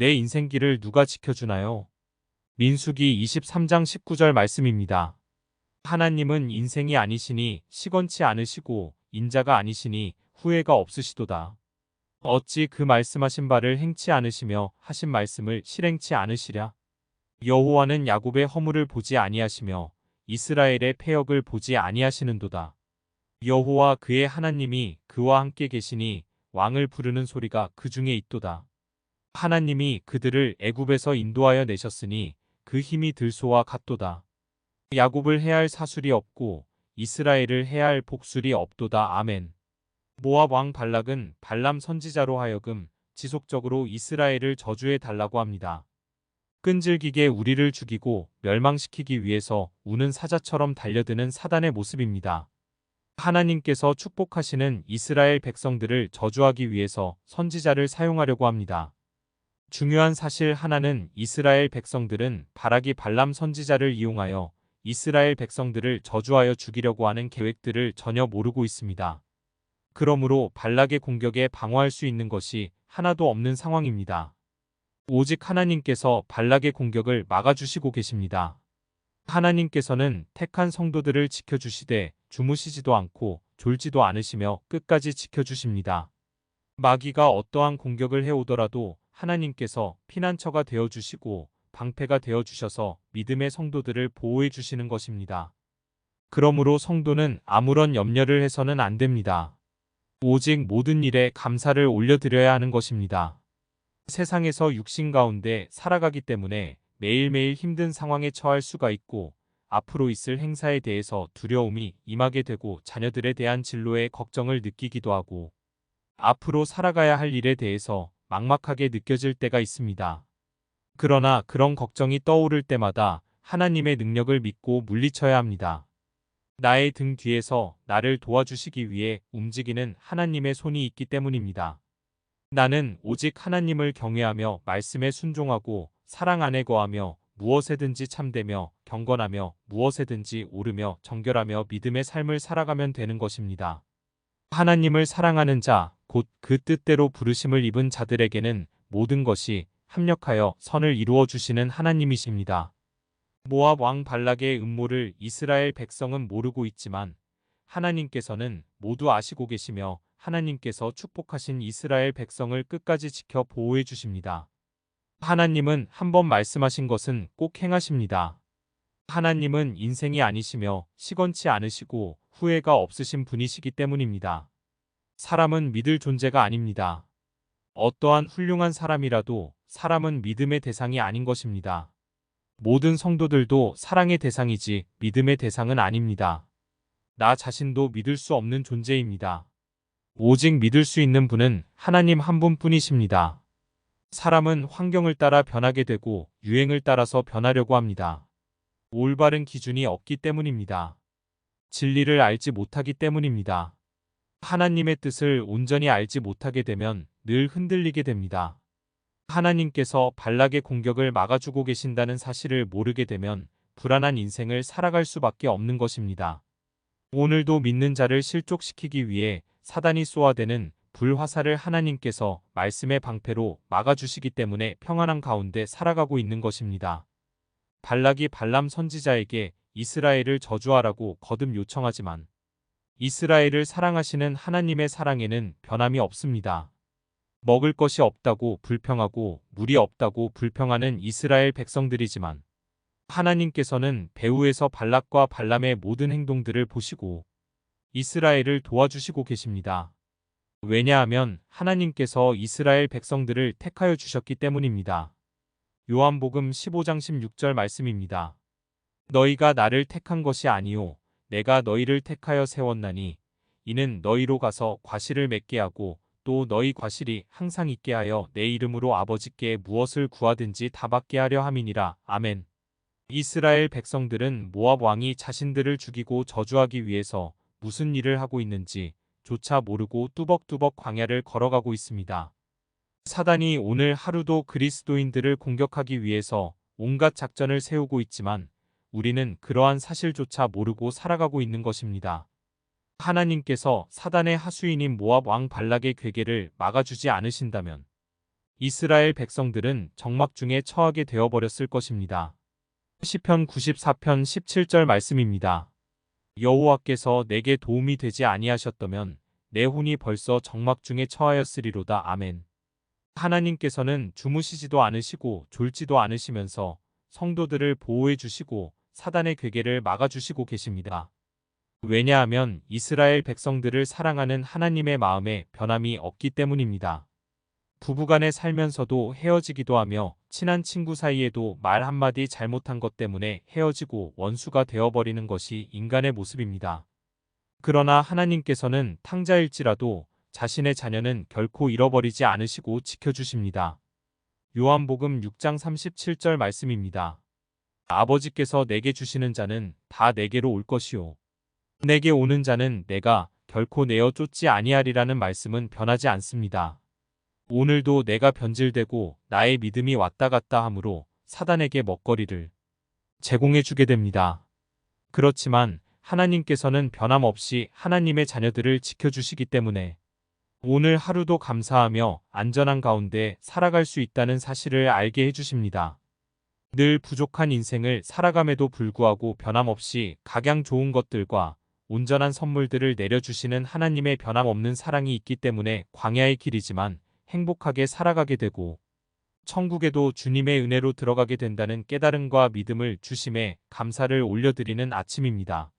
내 인생길을 누가 지켜주나요? 민수기 23장 19절 말씀입니다. 하나님은 인생이 아니시니 시건치 않으시고 인자가 아니시니 후회가 없으시도다. 어찌 그 말씀하신 바를 행치 않으시며 하신 말씀을 실행치 않으시랴? 여호와는 야곱의 허물을 보지 아니하시며 이스라엘의 패역을 보지 아니하시는도다. 여호와 그의 하나님이 그와 함께 계시니 왕을 부르는 소리가 그 중에 있도다. 하나님이 그들을 애굽에서 인도하여 내셨으니 그 힘이 들소와 같도다. 야곱을 해할 사술이 없고 이스라엘을 해할 복술이 없도다. 아멘. 모압 왕 발락은 발람 선지자로 하여금 지속적으로 이스라엘을 저주해 달라고 합니다. 끈질기게 우리를 죽이고 멸망시키기 위해서 우는 사자처럼 달려드는 사단의 모습입니다. 하나님께서 축복하시는 이스라엘 백성들을 저주하기 위해서 선지자를 사용하려고 합니다. 중요한 사실 하나는 이스라엘 백성들은 발락이 발람 선지자를 이용하여 이스라엘 백성들을 저주하여 죽이려고 하는 계획들을 전혀 모르고 있습니다. 그러므로 발락의 공격에 방어할 수 있는 것이 하나도 없는 상황입니다. 오직 하나님께서 발락의 공격을 막아주시고 계십니다. 하나님께서는 택한 성도들을 지켜주시되 주무시지도 않고 졸지도 않으시며 끝까지 지켜주십니다. 마귀가 어떠한 공격을 해오더라도 하나님께서 피난처가 되어주시고 방패가 되어주셔서 믿음의 성도들을 보호해 주시는 것입니다. 그러므로 성도는 아무런 염려를 해서는 안 됩니다. 오직 모든 일에 감사를 올려드려야 하는 것입니다. 세상에서 육신 가운데 살아가기 때문에 매일매일 힘든 상황에 처할 수가 있고 앞으로 있을 행사에 대해서 두려움이 임하게 되고 자녀들에 대한 진로에 걱정을 느끼기도 하고 앞으로 살아가야 할 일에 대해서 막막하게 느껴질 때가 있습니다. 그러나 그런 걱정이 떠오를 때마다 하나님의 능력을 믿고 물리쳐야 합니다. 나의 등 뒤에서 나를 도와주시기 위해 움직이는 하나님의 손이 있기 때문입니다. 나는 오직 하나님을 경외하며 말씀에 순종하고 사랑 안에 거하며 무엇에든지 참되며 경건하며 무엇에든지 오르며 정결하며 믿음의 삶을 살아가면 되는 것입니다. 하나님을 사랑하는 자, 곧 그 뜻대로 부르심을 입은 자들에게는 모든 것이 합력하여 선을 이루어 주시는 하나님이십니다. 모압 왕 발락의 음모를 이스라엘 백성은 모르고 있지만 하나님께서는 모두 아시고 계시며 하나님께서 축복하신 이스라엘 백성을 끝까지 지켜 보호해 주십니다. 하나님은 한번 말씀하신 것은 꼭 행하십니다. 하나님은 인생이 아니시며 시건치 않으시고 후회가 없으신 분이시기 때문입니다. 사람은 믿을 존재가 아닙니다. 어떠한 훌륭한 사람이라도 사람은 믿음의 대상이 아닌 것입니다. 모든 성도들도 사랑의 대상이지 믿음의 대상은 아닙니다. 나 자신도 믿을 수 없는 존재입니다. 오직 믿을 수 있는 분은 하나님 한 분뿐이십니다. 사람은 환경을 따라 변하게 되고 유행을 따라서 변하려고 합니다. 올바른 기준이 없기 때문입니다. 진리를 알지 못하기 때문입니다. 하나님의 뜻을 온전히 알지 못하게 되면 늘 흔들리게 됩니다. 하나님께서 발락의 공격을 막아주고 계신다는 사실을 모르게 되면 불안한 인생을 살아갈 수밖에 없는 것입니다. 오늘도 믿는 자를 실족시키기 위해 사단이 쏘아대는 불화살을 하나님께서 말씀의 방패로 막아주시기 때문에 평안한 가운데 살아가고 있는 것입니다. 발락이 발람 선지자에게 이스라엘을 저주하라고 거듭 요청하지만 이스라엘을 사랑하시는 하나님의 사랑에는 변함이 없습니다. 먹을 것이 없다고 불평하고 물이 없다고 불평하는 이스라엘 백성들이지만 하나님께서는 배후에서 발락과 발람의 모든 행동들을 보시고 이스라엘을 도와주시고 계십니다. 왜냐하면 하나님께서 이스라엘 백성들을 택하여 주셨기 때문입니다. 요한복음 15장 16절 말씀입니다. 너희가 나를 택한 것이 아니요 내가 너희를 택하여 세웠나니 이는 너희로 가서 과실을 맺게 하고 또 너희 과실이 항상 있게 하여 내 이름으로 아버지께 무엇을 구하든지 다 받게 하려 함이니라. 아멘. 이스라엘 백성들은 모압 왕이 자신들을 죽이고 저주하기 위해서 무슨 일을 하고 있는지 조차 모르고 뚜벅뚜벅 광야를 걸어가고 있습니다. 사단이 오늘 하루도 그리스도인들을 공격하기 위해서 온갖 작전을 세우고 있지만 우리는 그러한 사실조차 모르고 살아가고 있는 것입니다. 하나님께서 사단의 하수인인 모압 왕 발락의 괴계를 막아주지 않으신다면 이스라엘 백성들은 적막 중에 처하게 되어버렸을 것입니다. 시편 94편 17절 말씀입니다. 여호와께서 내게 도움이 되지 아니하셨다면 내 혼이 벌써 적막 중에 처하였으리로다. 아멘. 하나님께서는 주무시지도 않으시고 졸지도 않으시면서 성도들을 보호해 주시고 사단의 괴계를 막아 주시고 계십니다. 왜냐하면 이스라엘 백성들을 사랑하는 하나님의 마음에 변함이 없기 때문입니다. 부부간에 살면서도 헤어지기도 하며 친한 친구 사이에도 말 한마디 잘못한 것 때문에 헤어지고 원수가 되어버리는 것이 인간의 모습입니다. 그러나 하나님께서는 탕자일지라도 자신의 자녀는 결코 잃어버리지 않으시고 지켜주십니다. 요한복음 6장 37절 말씀입니다. 아버지께서 내게 주시는 자는 다 내게로 올 것이요. 내게 오는 자는 내가 결코 내어 쫓지 아니하리라는 말씀은 변하지 않습니다. 오늘도 내가 변질되고 나의 믿음이 왔다 갔다 하므로 사단에게 먹거리를 제공해 주게 됩니다. 그렇지만 하나님께서는 변함없이 하나님의 자녀들을 지켜주시기 때문에 오늘 하루도 감사하며 안전한 가운데 살아갈 수 있다는 사실을 알게 해주십니다. 늘 부족한 인생을 살아감에도 불구하고 변함없이 각양 좋은 것들과 온전한 선물들을 내려주시는 하나님의 변함없는 사랑이 있기 때문에 광야의 길이지만 행복하게 살아가게 되고 천국에도 주님의 은혜로 들어가게 된다는 깨달음과 믿음을 주심에 감사를 올려드리는 아침입니다.